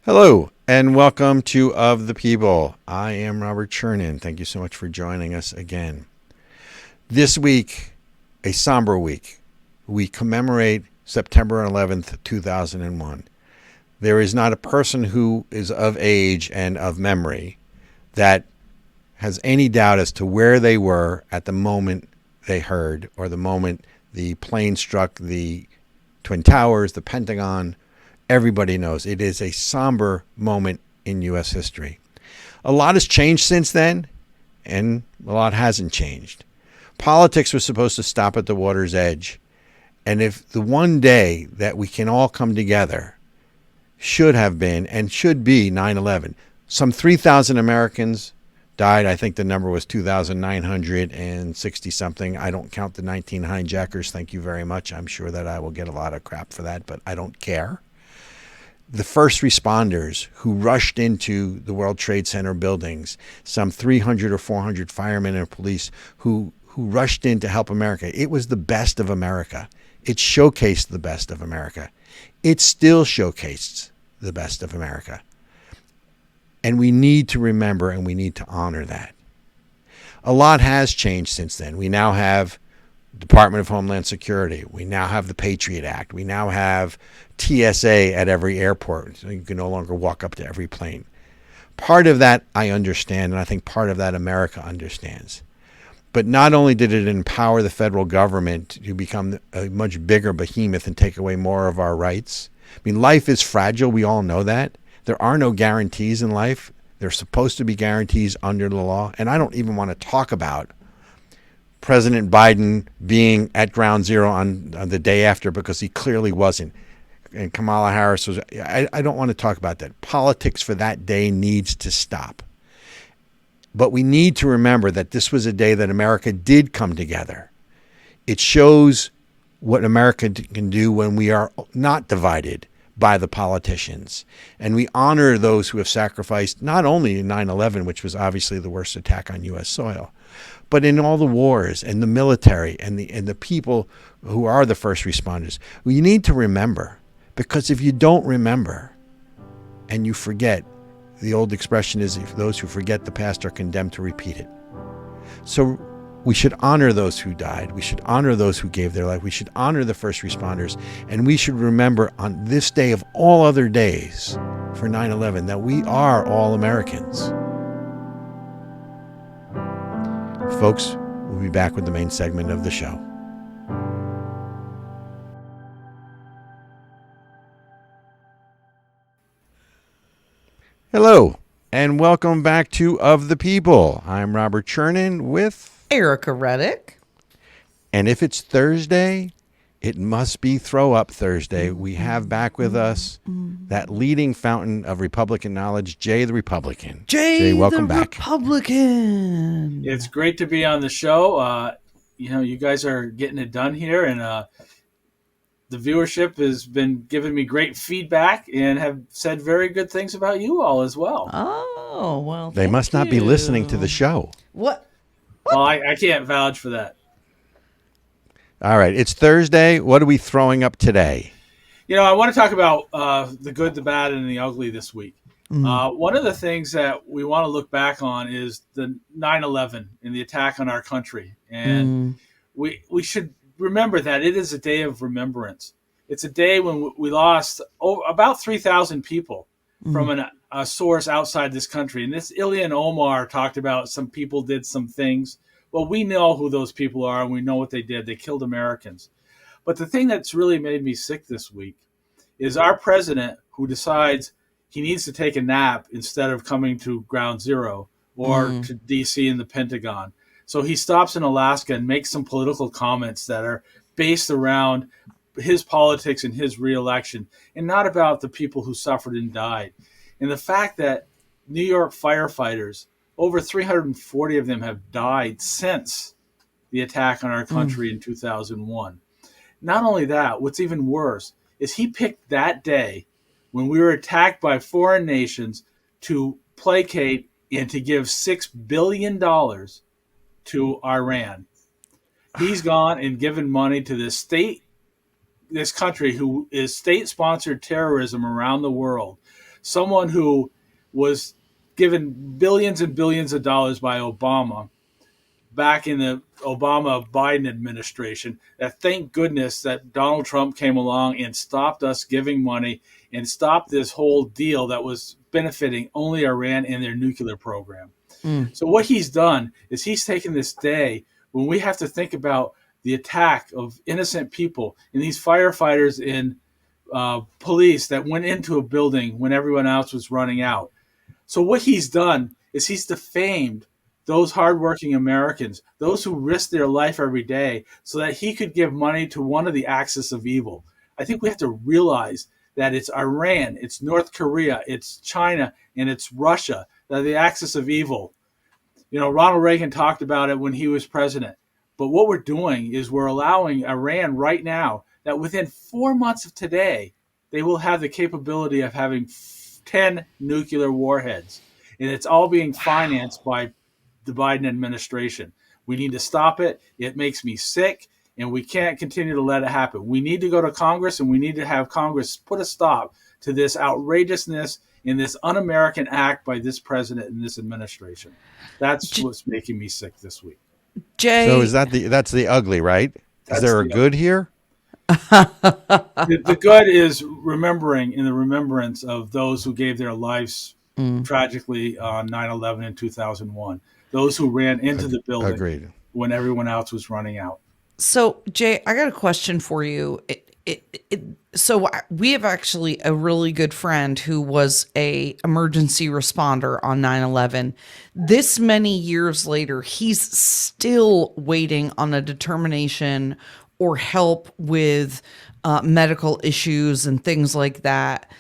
Hello and welcome to Of the People. I am Robert Chernin. Thank you so much for joining us again. This week, a somber week. We commemorate September 11th, 2001. There is not a person who is of age and of memory that has any doubt as to where they were at the moment they heard or the moment the plane struck the Twin Towers, the Pentagon. Everybody knows it is a somber moment in U.S. history. A lot has changed since then, and a lot hasn't changed. Politics was supposed to stop at the water's edge. And if the one day that we can all come together should have been and should be 9/11, some 3,000 Americans died. I think the number was 2,960 something. I don't count the 19 hijackers. Thank you very much. I'm sure that I will get a lot of crap for that, but I don't care. The first responders who rushed into the World Trade Center buildings, some 300 or 400 firemen and police who rushed in to help America. It was the best of America. It showcased the best of America. It still showcased the best of America. And we need to remember and we need to honor that. A lot has changed since then. We now have Department of Homeland Security. We now have the Patriot Act. We now have TSA at every airport. So you can no longer walk up to every plane. Part of that I understand, and I think part of that America understands. But not only did it empower the federal government to become a much bigger behemoth and take away more of our rights. I mean, life is fragile. We all know that. There are no guarantees in life. There's supposed to be guarantees under the law. And I don't even want to talk about President Biden being at ground zero on the day after, because he clearly wasn't. And Kamala Harris was. I don't want to talk about that. Politics for that day needs to stop. But we need to remember that this was a day that America did come together. It shows what America can do when we are not divided by the politicians. And we honor those who have sacrificed not only in 9/11, which was obviously the worst attack on U.S. soil, but in all the wars and the military and the people who are the first responders. We need to remember, because if you don't remember and you forget, the old expression is, if those who forget the past are condemned to repeat it. So we should honor those who died. We should honor those who gave their life. We should honor the first responders. And we should remember on this day of all other days for 9/11 that we are all Americans. Folks, we'll be back with the main segment of the show. Hello, and welcome back to Of the People. I'm Robert Chernin with Ericka Redic. And if it's Thursday, it must be Throw Up Thursday. We have back with us that leading fountain of Republican knowledge, Jay the Republican. Jay, welcome the back. Republican. It's great to be on the show. You guys are getting it done here, and the viewership has been giving me great feedback and have said very good things about you all as well. Oh, well, They must not be listening to the show. What? Well, I can't vouch for that. All right, it's Thursday. What are we throwing up today? I want to talk about the good, the bad, and the ugly this week. One of the things that we want to look back on is the 9/11 and the attack on our country. And we should remember that it is a day of remembrance. It's a day when we lost about 3,000 people from a source outside this country. And this Ilhan Omar talked about some people did some things. Well, we know who those people are, and we know what they did. They killed Americans. But the thing that's really made me sick this week is our president, who decides he needs to take a nap instead of coming to ground zero or to D.C. and the Pentagon. So he stops in Alaska and makes some political comments that are based around his politics and his reelection, and not about the people who suffered and died. And the fact that New York firefighters, over 340 of them, have died since the attack on our country in 2001. Not only that, what's even worse is he picked that day when we were attacked by foreign nations to placate and to give $6 billion to Iran. He's gone and given money to this country who is state-sponsored terrorism around the world. someone who was given billions and billions of dollars by Obama back in the Obama-Biden administration, that thank goodness that Donald Trump came along and stopped us giving money and stopped this whole deal that was benefiting only Iran and their nuclear program. So what he's done is he's taken this day when we have to think about the attack of innocent people and these firefighters and police that went into a building when everyone else was running out. So what he's done is he's defamed those hardworking Americans, those who risk their life every day, so that he could give money to one of the axis of evil. I think we have to realize that it's Iran, it's North Korea, it's China, and it's Russia that are the axis of evil. You know, Ronald Reagan talked about it when he was president. But what we're doing is we're allowing Iran right now that within 4 months of today, they will have the capability of having 10 nuclear warheads. And it's all being financed by the Biden administration. We need to stop it. It makes me sick, and we can't continue to let it happen. We need to go to Congress, and we need to have Congress put a stop to this outrageousness and this un-American act by this president and this administration. That's what's making me sick this week. Jay. So that's the ugly, right? Is there a good here? The good is remembering in the remembrance of those who gave their lives tragically on 9/11 in 2001. Those who ran into the building when everyone else was running out. So, Jay, I got a question for you. So we have actually a really good friend who was a emergency responder on 9/11. This many years later, he's still waiting on a determination or help with medical issues and things like that.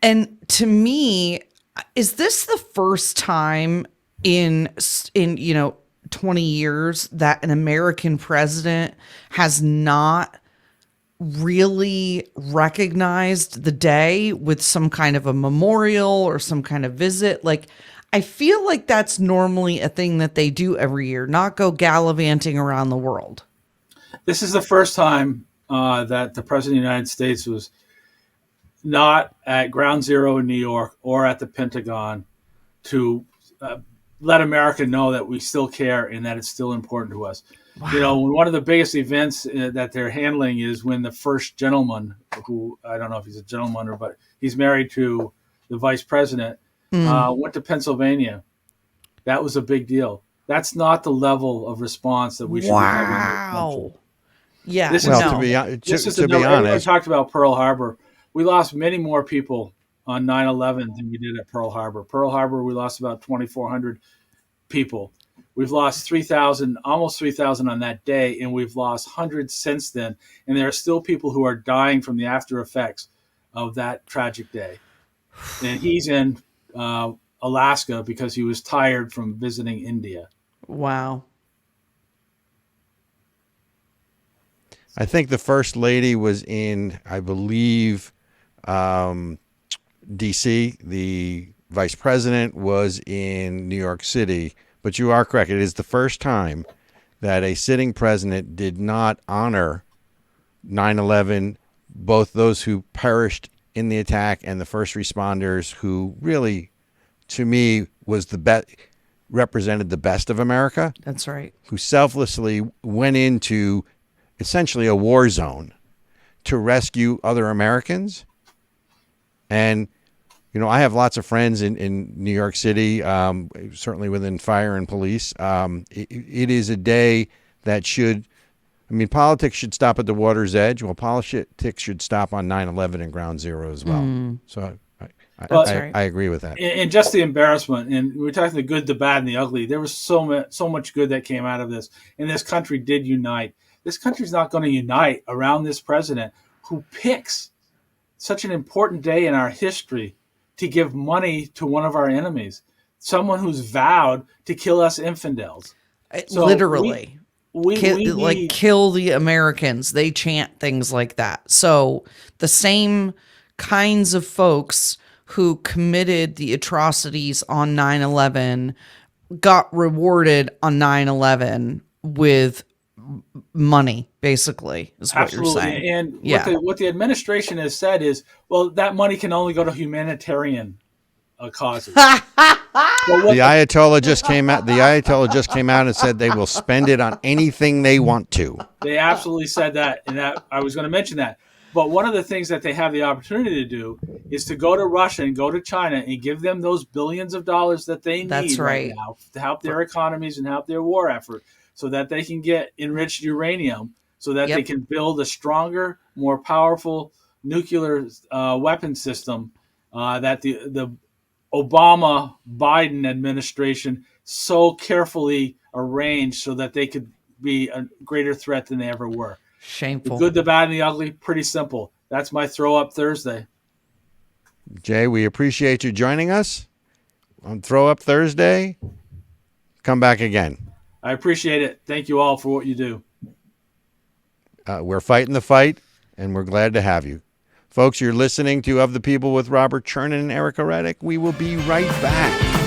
And to me, is this the first time in 20 years that an American president has not really recognized the day with some kind of a memorial or some kind of visit? Like, I feel like that's normally a thing that they do every year, not go gallivanting around the world. This is the first time that the president of the United States was not at Ground Zero in New York or at the Pentagon to let America know that we still care and that it's still important to us. Wow. You know, one of the biggest events that they're handling is when the first gentleman, who I don't know if he's a gentleman but he's married to the vice president, went to Pennsylvania. That was a big deal. That's not the level of response that we should be having in this country. Yeah. To be honest, we talked about Pearl Harbor. We lost many more people on 9/11 than we did at Pearl Harbor. Pearl Harbor, we lost about 2,400 people. We've lost 3,000, almost 3,000 on that day, and we've lost hundreds since then. And there are still people who are dying from the after effects of that tragic day. And he's in Alaska because he was tired from visiting India. Wow. I think the first lady was in, I believe, D.C. The vice president was in New York City. But you are correct. It is the first time that a sitting president did not honor 9/11, both those who perished in the attack and the first responders who really, to me, was the best, represented the best of America. That's right. Who selflessly went into essentially a war zone to rescue other Americans. And, you know, I have lots of friends in New York City, certainly within fire and police. It is a day that should, I mean, politics should stop at the water's edge. Well, politics should stop on 9/11 and Ground Zero as well. So I agree with that. And just the embarrassment, and we're talking the good, the bad, and the ugly. There was so much good that came out of this, and this country did unite. This country's not going to unite around this president who picks such an important day in our history to give money to one of our enemies, someone who's vowed to kill us infidels. So literally. We need, kill the Americans. They chant things like that. So the same kinds of folks who committed the atrocities on 9/11 got rewarded on 9/11 with money, basically, is what Absolutely. you're saying. And Yeah. what the administration has said is, well, that money can only go to humanitarian causes. The Ayatollah just came out. The Ayatollah just came out and said they will spend it on anything they want to. They absolutely said that, and that I was going to mention that. But one of the things that they have the opportunity to do is to go to Russia and go to China and give them those billions of dollars that they need right now to help their economies and help their war effort, so that they can get enriched uranium, so that they can build a stronger, more powerful nuclear weapon system that the Obama-Biden administration so carefully arranged so that they could be a greater threat than they ever were. Shameful. The good, the bad, and the ugly, pretty simple. That's my Throw Up Thursday. Jay, we appreciate you joining us on Throw Up Thursday. Come back again. I appreciate it. Thank you all for what you do. We're fighting the fight, and we're glad to have you. Folks, you're listening to Of the People with Robert Chernin and Ericka Redic. We will be right back.